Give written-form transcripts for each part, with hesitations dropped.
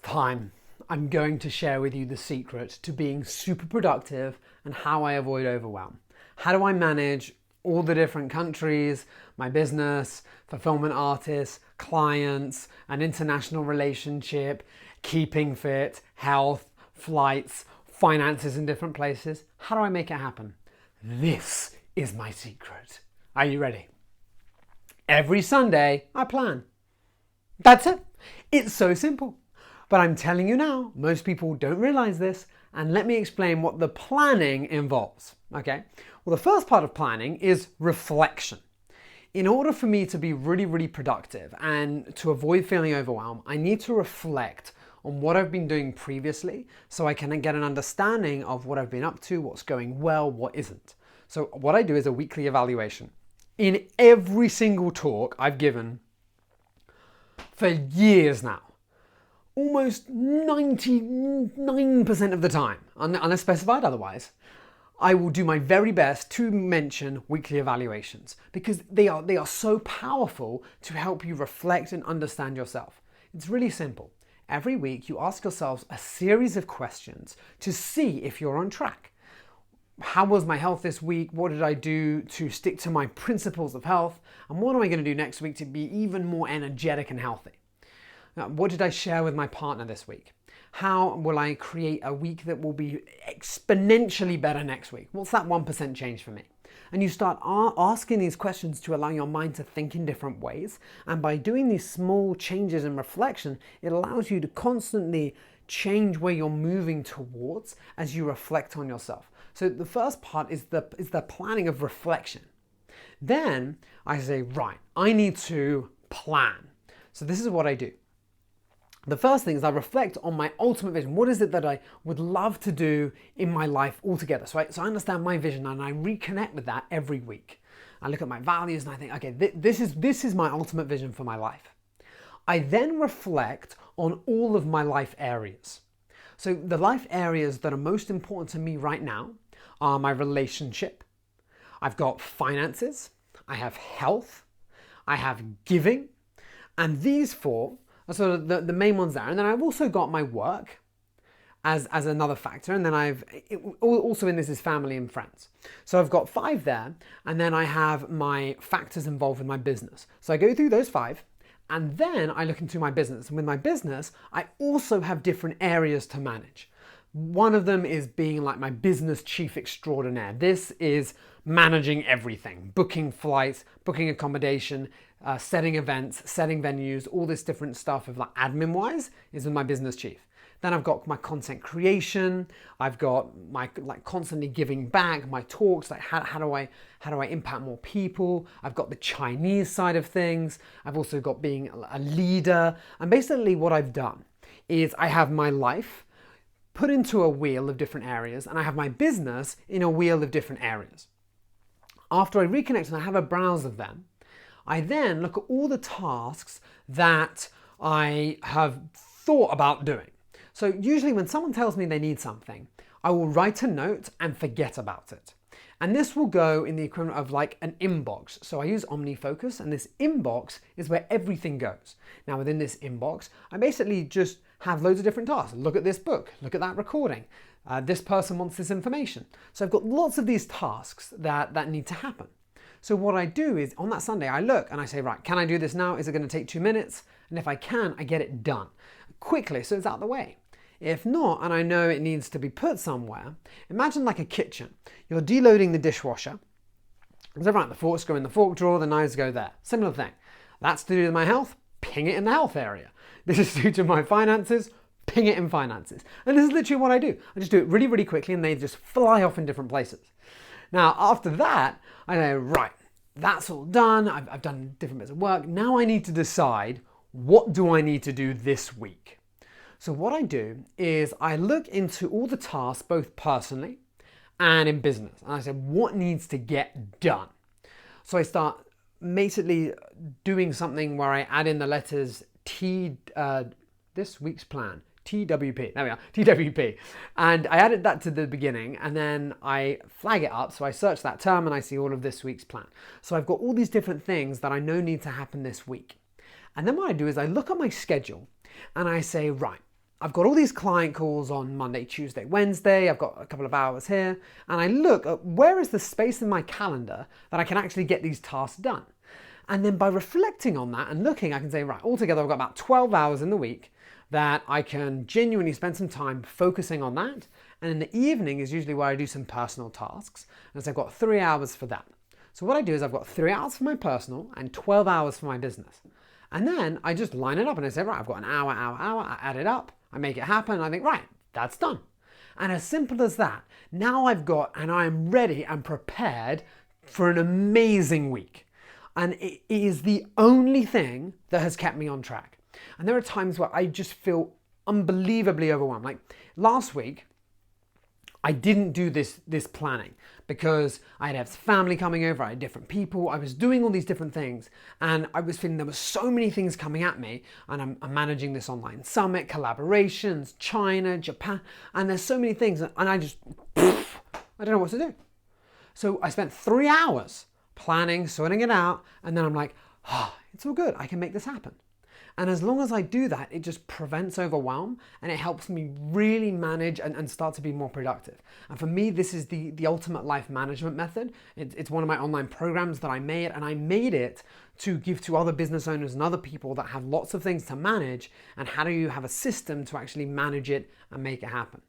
Time. I'm going to share with you the secret to being super productive and how I avoid overwhelm. How do I manage all the different countries, my business, fulfillment artists, clients, an international relationship, keeping fit, health, flights, finances in different places? How do I make it happen? This is my secret. Are you ready? Every Sunday, I plan. That's it. It's so simple. But I'm telling you now, most people don't realize this, and let me explain what the planning involves, okay? Well, the first part of planning is reflection. In order for me to be really productive and to avoid feeling overwhelmed, I need to reflect on what I've been doing previously so I can get an understanding of what I've been up to, what's going well, what isn't. So what I do is a weekly evaluation. In every single talk I've given for years now, almost 99% of the time, unless specified otherwise, I will do my very best to mention weekly evaluations because they are so powerful to help you reflect and understand yourself. It's really simple. Every week you ask yourselves a series of questions to see if you're on track. How was my health this week? What did I do to stick to my principles of health? And what am I going to do next week to be even more energetic and healthy? Now, what did I share with my partner this week? How will I create a week that will be exponentially better next week? What's that 1% change for me? And you start asking these questions to allow your mind to think in different ways. And by doing these small changes in reflection, it allows you to constantly change where you're moving towards as you reflect on yourself. So the first part is the planning of reflection. Then I say, right, I need to plan. So this is what I do. The first thing is I reflect on my ultimate vision. What is it that I would love to do in my life altogether? So I understand my vision and I reconnect with that every week. I look at my values and I think, okay, this is my ultimate vision for my life. I then reflect on all of my life areas. So the life areas that are most important to me right now are my relationship. I've got finances, I have health, I have giving, and these four are sort of the main ones there. And then I've also got my work as another factor. And then also in this is family and friends. So I've got 5 there. And then I have my factors involved with my business. So I go through those 5 and then I look into my business. And with my business, I also have different areas to manage. One of them is being like my business chief extraordinaire. This is managing everything, booking flights, booking accommodation, setting events, setting venues, all this different stuff of like admin wise is with my business chief. Then I've got my content creation. I've got my like constantly giving back, my talks, like how do I impact more people? I've got the Chinese side of things. I've also got being a leader. And basically what I've done is I have my life put into a wheel of different areas and I have my business in a wheel of different areas. After I reconnect and I have a browse of them, I then look at all the tasks that I have thought about doing. So usually when someone tells me they need something, I will write a note and forget about it. And this will go in the equivalent of like an inbox. So I use OmniFocus and this inbox is where everything goes. Now within this inbox, I basically just have loads of different tasks. Look at this book, look at that recording. This person wants this information. So I've got lots of these tasks that need to happen. So what I do is on that Sunday, I look and I say, right, can I do this now? Is it going to take 2 minutes? And if I can, I get it done quickly so it's out of the way. If not, and I know it needs to be put somewhere, imagine like a kitchen. You're deloading the dishwasher. So right, the forks go in the fork drawer, the knives go there. Similar thing. That's to do with my health, ping it in the health area. This is due to my finances, ping it in finances. And this is literally what I do. I just do it really quickly and they just fly off in different places. Now, after that, I know, right, that's all done. I've done different bits of work. Now I need to decide, what do I need to do this week? So what I do is I look into all the tasks, both personally and in business. And I say, what needs to get done? So I start basically doing something where I add in the letters this week's plan, TWP, there we are, TWP. And I added that to the beginning and then I flag it up. So I search that term and I see all of this week's plan. So I've got all these different things that I know need to happen this week. And then what I do is I look at my schedule and I say, right, I've got all these client calls on Monday, Tuesday, Wednesday. I've got a couple of hours here. And I look at where is the space in my calendar that I can actually get these tasks done. And then by reflecting on that and looking, I can say, right, altogether I've got about 12 hours in the week that I can genuinely spend some time focusing on that. And in the evening is usually where I do some personal tasks. And so I've got 3 hours for that. So what I do is I've got 3 hours for my personal and 12 hours for my business. And then I just line it up and I say, right, I've got an hour, I add it up, I make it happen, and I think, right, that's done. And as simple as that, now I've got, and I am ready and prepared for an amazing week. And it is the only thing that has kept me on track. And there are times where I just feel unbelievably overwhelmed. Like last week, I didn't do this planning because I had family coming over, I had different people, I was doing all these different things, and I was feeling there were so many things coming at me, and I'm managing this online summit, collaborations, China, Japan, and there's so many things, and I just, I don't know what to do. So I spent 3 hours planning, sorting it out, and then I'm like, it's all good, I can make this happen. And as long as I do that, it just prevents overwhelm and it helps me really manage and start to be more productive. And for me, this is the ultimate life management method. It's one of my online programs that I made, and I made it to give to other business owners and other people that have lots of things to manage, and how do you have a system to actually manage it and make it happen.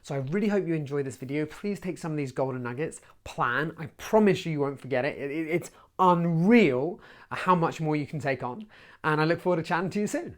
So I really hope you enjoyed this video. Please take some of these golden nuggets, plan. I promise you won't forget it. It's unreal how much more you can take on. And I look forward to chatting to you soon.